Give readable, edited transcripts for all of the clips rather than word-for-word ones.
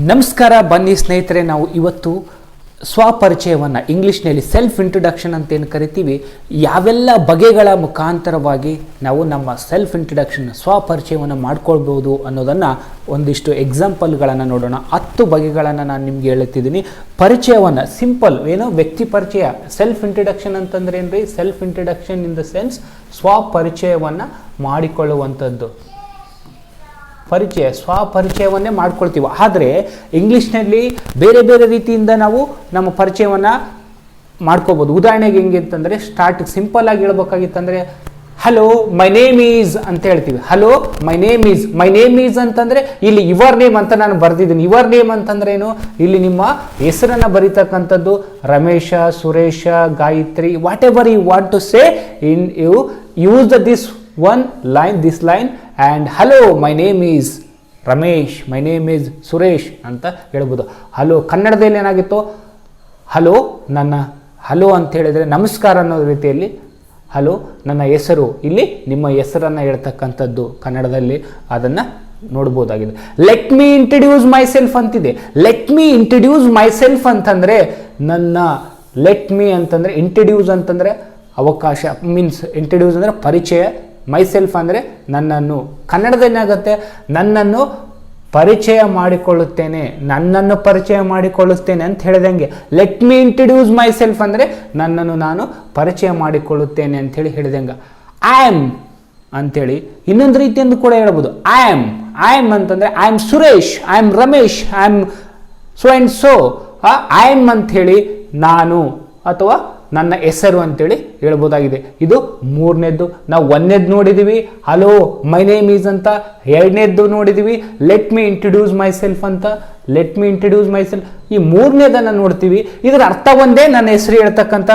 ನಮಸ್ಕಾರ. ಬನ್ನಿ ಸ್ನೇಹಿತರೆ, ನಾವು ಇವತ್ತು ಸ್ವಪರಿಚಯವನ್ನು ಇಂಗ್ಲೀಷ್ನಲ್ಲಿ ಸೆಲ್ಫ್ ಇಂಟ್ರೊಡಕ್ಷನ್ ಅಂತೇನು ಕರಿತೀವಿ, ಯಾವೆಲ್ಲ ಬಗೆಗಳ ಮುಖಾಂತರವಾಗಿ ನಾವು ನಮ್ಮ ಸೆಲ್ಫ್ ಇಂಟ್ರೊಡಕ್ಷನ್ ಸ್ವಪರಿಚಯವನ್ನು ಮಾಡ್ಕೊಳ್ಬೋದು ಅನ್ನೋದನ್ನು ಒಂದಿಷ್ಟು ಎಕ್ಸಾಂಪಲ್ಗಳನ್ನು ನೋಡೋಣ. 10 ಬಗೆಗಳನ್ನು ನಾನು ನಿಮಗೆ ಹೇಳುತ್ತಿದ್ದೀನಿ. ಪರಿಚಯವನ್ನು ಸಿಂಪಲ್ ಏನೋ ವ್ಯಕ್ತಿ ಪರಿಚಯ. ಸೆಲ್ಫ್ ಇಂಟ್ರೊಡಕ್ಷನ್ ಅಂತಂದ್ರೆ ಏನ್ರಿ? Self introduction in the sense ಸ್ವಪರಿಚಯವನ್ನು ಮಾಡಿಕೊಳ್ಳುವಂಥದ್ದು. ಪರಿಚಯ, ಸ್ವಪರಿಚಯವನ್ನೇ ಮಾಡ್ಕೊಳ್ತೀವಿ. ಆದರೆ ಇಂಗ್ಲೀಷ್ನಲ್ಲಿ ಬೇರೆ ಬೇರೆ ರೀತಿಯಿಂದ ನಾವು ನಮ್ಮ ಪರಿಚಯವನ್ನು ಮಾಡ್ಕೋಬೋದು. ಉದಾಹರಣೆಗೆ ಹೆಂಗೆ ಅಂತಂದರೆ, ಸ್ಟಾರ್ಟ್ ಸಿಂಪಲ್ ಆಗಿ ಹೇಳ್ಬೇಕಾಗಿತ್ತಂದರೆ ಹಲೋ ಮೈ ನೇಮ್ ಈಸ್ ಅಂತ ಹೇಳ್ತೀವಿ. Hello my name is. My name is ಅಂತಂದರೆ ಇಲ್ಲಿ ಯುವರ್ ನೇಮ್ ಅಂತ ನಾನು ಬರೆದಿದ್ದೀನಿ. ಯುವರ್ ನೇಮ್ ಅಂತಂದ್ರೆ ಏನು? ಇಲ್ಲಿ ನಿಮ್ಮ ಹೆಸರನ್ನು ಬರೀತಕ್ಕಂಥದ್ದು. Ramesha, Suresha, Gayatri, whatever you want to say in you use this one line, this line, and hello my name is Ramesh, my name is Suresh ಅಂತ ಹೇಳ್ಬೋದು. ಹಲೋ ಕನ್ನಡದಲ್ಲಿ ಏನಾಗಿತ್ತು? ಹಲೋ ನನ್ನ, ಹಲೋ ಅಂತ ಹೇಳಿದರೆ ನಮಸ್ಕಾರ ಅನ್ನೋ ರೀತಿಯಲ್ಲಿ ಹಲೋ ನನ್ನ ಹೆಸರು. ಇಲ್ಲಿ ನಿಮ್ಮ ಹೆಸರನ್ನು ಹೇಳ್ತಕ್ಕಂಥದ್ದು ಕನ್ನಡದಲ್ಲಿ ಅದನ್ನು ನೋಡ್ಬೋದಾಗಿದೆ. Let me introduce myself ಅಂತಿದೆ. Let me introduce myself ಅಂತಂದರೆ ನನ್ನ, ಲೆಟ್ ಮೀ ಅಂತಂದರೆ ಇಂಟ್ರಡ್ಯೂಸ್ ಅಂತಂದರೆ ಅವಕಾಶ, ಮೀನ್ಸ್ ಇಂಟ್ರಡ್ಯೂಸ್ ಅಂದರೆ ಪರಿಚಯ, ಮೈ ಸೆಲ್ಫ್ ಅಂದರೆ ನನ್ನನ್ನು. ಕನ್ನಡದಲ್ಲಿ ಏನಾಗುತ್ತೆ? ನನ್ನನ್ನು ಪರಿಚಯ ಮಾಡಿಕೊಳ್ಳುತ್ತೇನೆ, ನನ್ನನ್ನು ಪರಿಚಯ ಮಾಡಿಕೊಳ್ಳುತ್ತೇನೆ ಅಂತ ಹೇಳಿದಂಗೆ. Let me introduce my self ಅಂದರೆ ನನ್ನನ್ನು ನಾನು ಪರಿಚಯ ಮಾಡಿಕೊಳ್ಳುತ್ತೇನೆ ಅಂಥೇಳಿ ಹೇಳಿದಂಗೆ. ಐ ಆಮ್ ಅಂಥೇಳಿ ಇನ್ನೊಂದು ರೀತಿಯಿಂದ ಕೂಡ ಹೇಳ್ಬೋದು. ಐ ಆಮ್ ಅಂತಂದರೆ I am Suresh, I am Ramesh, I am so and so. I am ಅಂಥೇಳಿ ನಾನು ಅಥವಾ ನನ್ನ ಹೆಸರು ಅಂತೇಳಿ ಹೇಳ್ಬೋದಾಗಿದೆ. ಇದು ಮೂರನೇದ್ದು. ನಾವು ಒಂದನೇದ್ದು ನೋಡಿದ್ದೀವಿ ಹಲೋ ಮೈ ನೇಮ್ ಈಸ್ ಅಂತ. ಎರಡನೇದ್ದು ನೋಡಿದ್ದೀವಿ let me introduce myself ಅಂತ. Let me introduce myself. ಈ ಮೂರನೇದನ್ನು ನೋಡ್ತೀವಿ. ಇದರ ಅರ್ಥ ಒಂದೇ, ನನ್ನ ಹೆಸರು ಹೇಳ್ತಕ್ಕಂಥ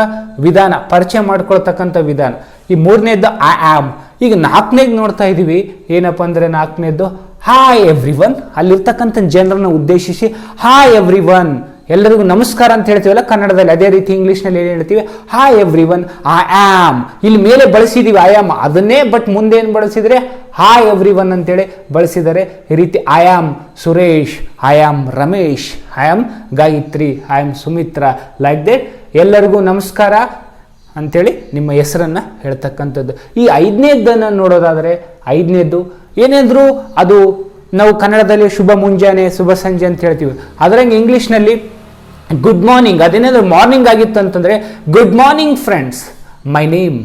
ವಿಧಾನ, ಪರಿಚಯ ಮಾಡ್ಕೊಳ್ತಕ್ಕಂಥ ವಿಧಾನ. ಈ ಮೂರನೇದ್ದು ಐ ಆಮ್. ಈಗ ನಾಲ್ಕನೇದು ನೋಡ್ತಾ ಇದ್ದೀವಿ. ಏನಪ್ಪ ಅಂದರೆ ನಾಲ್ಕನೇದ್ದು ಹಾಯ್ ಎವ್ರಿ ಒನ್. ಅಲ್ಲಿರ್ತಕ್ಕಂಥ ಜನರನ್ನು ಉದ್ದೇಶಿಸಿ ಹಾಯ್ ಎವ್ರಿ ಒನ್, ಎಲ್ಲರಿಗೂ ನಮಸ್ಕಾರ ಅಂತ ಹೇಳ್ತೀವಲ್ಲ ಕನ್ನಡದಲ್ಲಿ, ಅದೇ ರೀತಿ ಇಂಗ್ಲೀಷ್ನಲ್ಲಿ ಏನು ಹೇಳ್ತೀವಿ? Hi every one I am. ಇಲ್ಲಿ ಮೇಲೆ ಬಳಸಿದ್ದೀವಿ ಐ ಆಮ್ ಅದನ್ನೇ, ಬಟ್ ಮುಂದೆ ಏನು ಬಳಸಿದರೆ ಹಾಯ್ ಎವ್ರಿ ಒನ್ ಅಂತೇಳಿ ಬಳಸಿದ್ದಾರೆ. ಈ ರೀತಿ I am Suresh, I am Ramesh, I am Gayatri, I am Sumitra, like that ಎಲ್ಲರಿಗೂ ನಮಸ್ಕಾರ ಅಂಥೇಳಿ ನಿಮ್ಮ ಹೆಸರನ್ನು ಹೇಳ್ತಕ್ಕಂಥದ್ದು. ಈ ಐದನೇದನ್ನು ನೋಡೋದಾದರೆ, ಐದನೇದು ಏನೇಂದ್ರು ಅದು ನಾವು ಕನ್ನಡದಲ್ಲಿ ಶುಭ ಮುಂಜಾನೆ, ಶುಭ ಸಂಜೆ ಅಂತ ಹೇಳ್ತೀವಿ. ಅದರಂಗೆ ಇಂಗ್ಲೀಷ್ನಲ್ಲಿ ಗುಡ್ ಮಾರ್ನಿಂಗ್, ಅದೇನಾದರೂ ಮಾರ್ನಿಂಗ್ ಆಗಿತ್ತು ಅಂತಂದರೆ good morning friends, my name,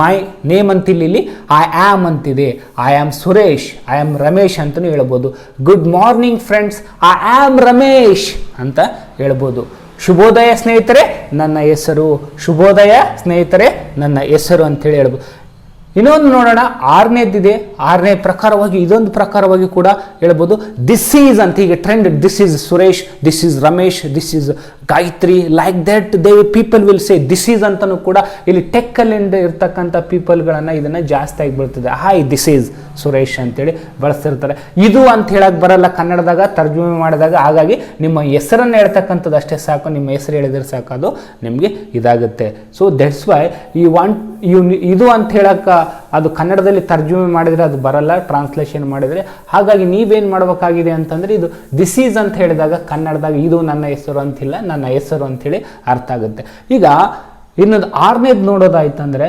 my name ಅಂತಿಲ್ಲ, ಇಲ್ಲಿ ಐ ಆಮ್ ಅಂತಿದೆ. I am Suresh, I am Ramesh ಅಂತಲೂ ಹೇಳ್ಬೋದು. Good morning friends, I am Ramesh ಅಂತ ಹೇಳ್ಬೋದು. ಶುಭೋದಯ ಸ್ನೇಹಿತರೆ, ನನ್ನ ಹೆಸರು. ಶುಭೋದಯ ಸ್ನೇಹಿತರೆ, ನನ್ನ ಹೆಸರು ಅಂತೇಳಿ ಹೇಳ್ಬೋದು. ಇನ್ನೊಂದು ನೋಡೋಣ, ಆರನೇದಿದೆ. ಆರನೇ ಪ್ರಕಾರವಾಗಿ ಇದೊಂದು ಪ್ರಕಾರವಾಗಿ ಕೂಡ ಹೇಳ್ಬೋದು. ದಿಸ್ ಈಸ್ ಅಂತ, ಈಗ trend, this is Suresh, this is Ramesh, this is Gayatri, like that they people will say this is ಅಂತಲೂ ಕೂಡ ಇಲ್ಲಿ ಟೆಕ್ಕಲ್ಲಿಂದ ಇರ್ತಕ್ಕಂಥ ಪೀಪಲ್ಗಳನ್ನು ಇದನ್ನು ಜಾಸ್ತಿ ಆಗಿ ಬರ್ತದೆ. ಹಾಯ್ ದಿಸ್ ಈಸ್ ಸುರೇಶ್ ಅಂತೇಳಿ ಬಳಸ್ತಿರ್ತಾರೆ. ಇದು ಅಂತ ಹೇಳಕ್ಕೆ ಬರಲ್ಲ ಕನ್ನಡದಾಗ ತರ್ಜುಮೆ ಮಾಡಿದಾಗ. ಹಾಗಾಗಿ ನಿಮ್ಮ ಹೆಸರನ್ನು ಹೇಳ್ತಕ್ಕಂಥದ್ದು ಅಷ್ಟೇ ಸಾಕು, ನಿಮ್ಮ ಹೆಸರು ಹೇಳಿದ್ರೆ ಸಾಕು, ಅದು ನಿಮಗೆ ಇದಾಗುತ್ತೆ. So that's why you want ಇದು ಅಂತ ಹೇಳಕ್ಕೆ ಅದು ಕನ್ನಡದಲ್ಲಿ ತರ್ಜುಮೆ ಮಾಡಿದರೆ ಅದು ಬರಲ್ಲ, ಟ್ರಾನ್ಸ್ಲೇಷನ್ ಮಾಡಿದರೆ. ಹಾಗಾಗಿ ನೀವೇನು ಮಾಡಬೇಕಾಗಿದೆ ಅಂತಂದರೆ, ಇದು ದಿಸ್ ಈಸ್ ಅಂತ ಹೇಳಿದಾಗ ಕನ್ನಡದಾಗ ಇದು ನನ್ನ ಹೆಸರು ಅಂತಿಲ್ಲ, ನನ್ನ ಹೆಸರು ಅಂಥೇಳಿ ಅರ್ಥ ಆಗುತ್ತೆ. ಈಗ ಇನ್ನೊಂದು ಆರನೇದು ನೋಡೋದಾಯ್ತಂದರೆ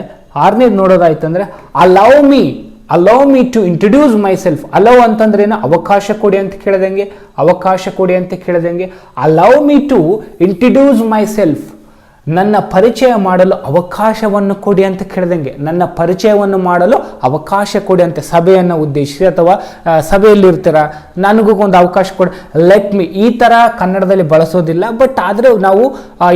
allow me to introduce myself. Allow ಅಂತಂದ್ರೆ ಏನು? ಅವಕಾಶ ಕೊಡಿ ಅಂತ ಕೇಳಿದಂಗೆ, ಅವಕಾಶ ಕೊಡಿ ಅಂತ ಕೇಳಿದಂಗೆ. Allow me to introduce myself, ನನ್ನ ಪರಿಚಯ ಮಾಡಲು ಅವಕಾಶವನ್ನು ಕೊಡಿ ಅಂತ ಕೇಳಿದಂಗೆ, ನನ್ನ ಪರಿಚಯವನ್ನು ಮಾಡಲು ಅವಕಾಶ ಕೊಡಿ ಅಂತ. ಸಭೆಯನ್ನು ಉದ್ದೇಶಿಸಿ ಅಥವಾ ಸಭೆಯಲ್ಲಿರ್ತೀರ, ನನಗೂ ಒಂದು ಅವಕಾಶ ಕೊಡಿ, ಲೆಟ್ ಮೀ. ಈ ಥರ ಕನ್ನಡದಲ್ಲಿ ಬಳಸೋದಿಲ್ಲ, ಬಟ್ ಆದರೆ ನಾವು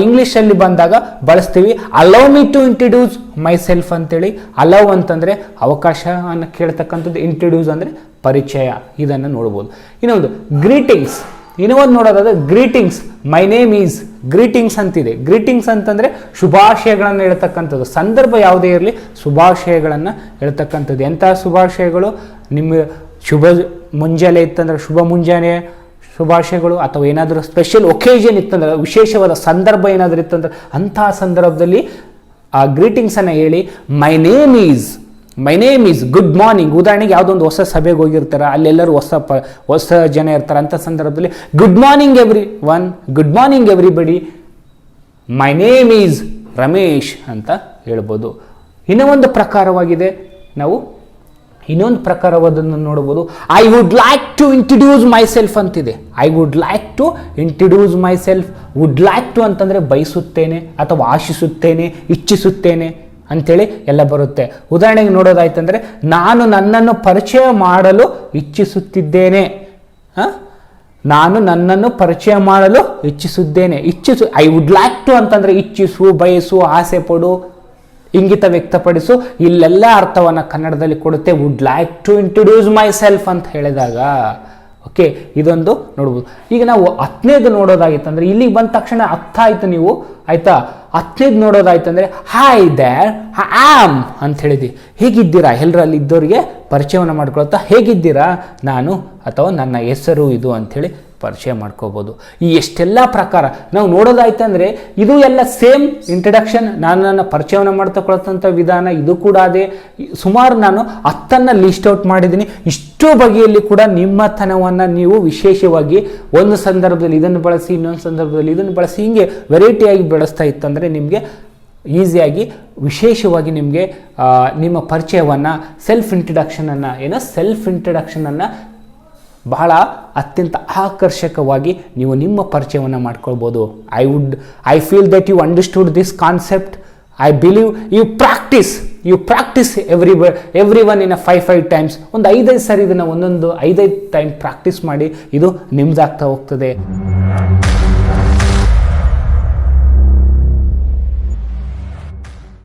ಇಂಗ್ಲೀಷಲ್ಲಿ ಬಂದಾಗ ಬಳಸ್ತೀವಿ. Allow me to introduce myself ಅಂತೇಳಿ. ಅಲೌ ಅಂತಂದರೆ ಅವಕಾಶವನ್ನು ಕೇಳ್ತಕ್ಕಂಥದ್ದು, ಇಂಟ್ರಡ್ಯೂಸ್ ಅಂದರೆ ಪರಿಚಯ. ಇದನ್ನು ನೋಡ್ಬೋದು. ಇನ್ನೊಂದು ಗ್ರೀಟಿಂಗ್ಸ್. ಇನ್ನೊಂದು ನೋಡೋದಾದ್ರೆ greetings, my name is. Greetings ಅಂತಿದೆ. ಗ್ರೀಟಿಂಗ್ಸ್ ಅಂತಂದರೆ ಶುಭಾಶಯಗಳನ್ನು ಹೇಳ್ತಕ್ಕಂಥದ್ದು. ಸಂದರ್ಭ ಯಾವುದೇ ಇರಲಿ ಶುಭಾಶಯಗಳನ್ನು ಹೇಳ್ತಕ್ಕಂಥದ್ದು. ಎಂಥ ಶುಭಾಶಯಗಳು? ನಿಮ್ಮ ಶುಭ ಮುಂಜಾನೆ ಇತ್ತಂದರೆ ಶುಭ ಮುಂಜಾನೆ ಶುಭಾಶಯಗಳು, ಅಥವಾ ಏನಾದರೂ ಸ್ಪೆಷಲ್ ಒಕೇಜನ್ ಇತ್ತಂದ್ರೆ, ವಿಶೇಷವಾದ ಸಂದರ್ಭ ಏನಾದರೂ ಇತ್ತಂದ್ರೆ ಅಂತಹ ಸಂದರ್ಭದಲ್ಲಿ ಆ ಗ್ರೀಟಿಂಗ್ಸನ್ನು ಹೇಳಿ. ಮೈ name is my name is good morning. ಉದಾಹರಣೆಗೆ ಯಾವುದೊಂದು ಹೊಸ ಸಭೆಗೆ ಹೋಗಿರ್ತಾರೆ, ಅಲ್ಲೆಲ್ಲರೂ ಹೊಸ ಜನ ಇರ್ತಾರೆ. ಅಂಥ ಸಂದರ್ಭದಲ್ಲಿ good morning good morning everybody, my name is Ramesh ಅಂತ ಹೇಳ್ಬೋದು. ಇನ್ನೊಂದು ಪ್ರಕಾರವಾಗಿದೆ, ನಾವು ಇನ್ನೊಂದು ಪ್ರಕಾರವಾದನ್ನು ನೋಡ್ಬೋದು. I would like to introduce myself ಅಂತಿದೆ. I would like to introduce myself. Would like to ಅಂತಂದರೆ ಬಯಸುತ್ತೇನೆ ಅಥವಾ ಆಶಿಸುತ್ತೇನೆ, ಇಚ್ಛಿಸುತ್ತೇನೆ ಅಂಥೇಳಿ ಎಲ್ಲ ಬರುತ್ತೆ. ಉದಾಹರಣೆಗೆ ನೋಡೋದಾಯ್ತಂದರೆ ನಾನು ನನ್ನನ್ನು ಪರಿಚಯ ಮಾಡಲು ಇಚ್ಛಿಸುತ್ತಿದ್ದೇನೆ. ನಾನು ನನ್ನನ್ನು ಪರಿಚಯ ಮಾಡಲು ಇಚ್ಛಿಸುತ್ತೇನೆ. ಐ ವುಡ್ ಲೈಕ್ ಟು ಅಂತಂದರೆ ಇಚ್ಛಿಸು, ಬಯಸು, ಆಸೆ ಪಡು, ಇಂಗಿತ ವ್ಯಕ್ತಪಡಿಸು, ಇಲ್ಲೆಲ್ಲ ಅರ್ಥವನ್ನು ಕನ್ನಡದಲ್ಲಿ ಕೊಡುತ್ತೆ. Would like to introduce myself ಅಂತ ಹೇಳಿದಾಗ ಓಕೆ, ಇದೊಂದು ನೋಡ್ಬೋದು. ಈಗ ನಾವು 10ನೇದು ನೋಡೋದಾಗಿತ್ತಂದ್ರೆ ಇಲ್ಲಿಗೆ ಬಂದ ತಕ್ಷಣ ಅರ್ಥ ಆಯ್ತು ನೀವು, ಆಯ್ತಾ? 10ನೇದು ನೋಡೋದಾಯ್ತಂದ್ರೆ ಹಾಯ್ ದೇರ್ ಐ ಆಮ್ ಅಂತ ಹೇಳಿದ್ವಿ. ಹೇಗಿದ್ದೀರಾ ಎಲ್ಲರಲ್ಲಿ ಇದ್ದವರಿಗೆ ಪರಿಚಯವನ್ನು ಮಾಡ್ಕೊಳ್ತಾ, ಹೇಗಿದ್ದೀರಾ ನಾನು ಅಥವಾ ನನ್ನ ಹೆಸರು ಇದು ಅಂಥೇಳಿ ಪರಿಚಯ ಮಾಡ್ಕೋಬೋದು. ಈ ಎಷ್ಟೆಲ್ಲ ಪ್ರಕಾರ ನಾವು ನೋಡೋದಾಯ್ತಂದರೆ ಇದು ಎಲ್ಲ ಸೇಮ್ ಇಂಟ್ರಡಕ್ಷನ್. ನಾನು ನನ್ನ ಪರಿಚಯವನ್ನು ಮಾಡ್ತಕೊಳ್ತಂಥ ವಿಧಾನ ಇದು ಕೂಡ ಅದೇ. ಸುಮಾರು ನಾನು 10 ಲಿಸ್ಟ್ ಔಟ್ ಮಾಡಿದ್ದೀನಿ. ಇಷ್ಟು ಬಗೆಯಲ್ಲಿ ಕೂಡ ನಿಮ್ಮತನವನ್ನು ನೀವು ವಿಶೇಷವಾಗಿ ಒಂದು ಸಂದರ್ಭದಲ್ಲಿ ಇದನ್ನು ಬಳಸಿ, ಇನ್ನೊಂದು ಸಂದರ್ಭದಲ್ಲಿ ಇದನ್ನು ಬಳಸಿ, ಹೀಗೆ ವೆರೈಟಿಯಾಗಿ ಬೆಳೆಸ್ತಾ ಇತ್ತಂದರೆ ನಿಮಗೆ ಈಸಿಯಾಗಿ ವಿಶೇಷವಾಗಿ ನಿಮಗೆ ನಿಮ್ಮ ಪರಿಚಯವನ್ನು ಸೆಲ್ಫ್ ಇಂಟ್ರಡಕ್ಷನನ್ನು ಬಹಳ ಅತ್ಯಂತ ಆಕರ್ಷಕವಾಗಿ ನೀವು ನಿಮ್ಮ ಪರಿಚಯವನ್ನು ಮಾಡ್ಕೊಳ್ಬೋದು. I feel that you understood this concept. I believe you practice every one in 5 times. ಒಂದು 5 ಸಾರಿ ಇದನ್ನು ಒಂದೊಂದು 5 ಟೈಮ್ ಪ್ರಾಕ್ಟೀಸ್ ಮಾಡಿ, ಇದು ನಿಮ್ದಾಗ್ತಾ ಹೋಗ್ತದೆ.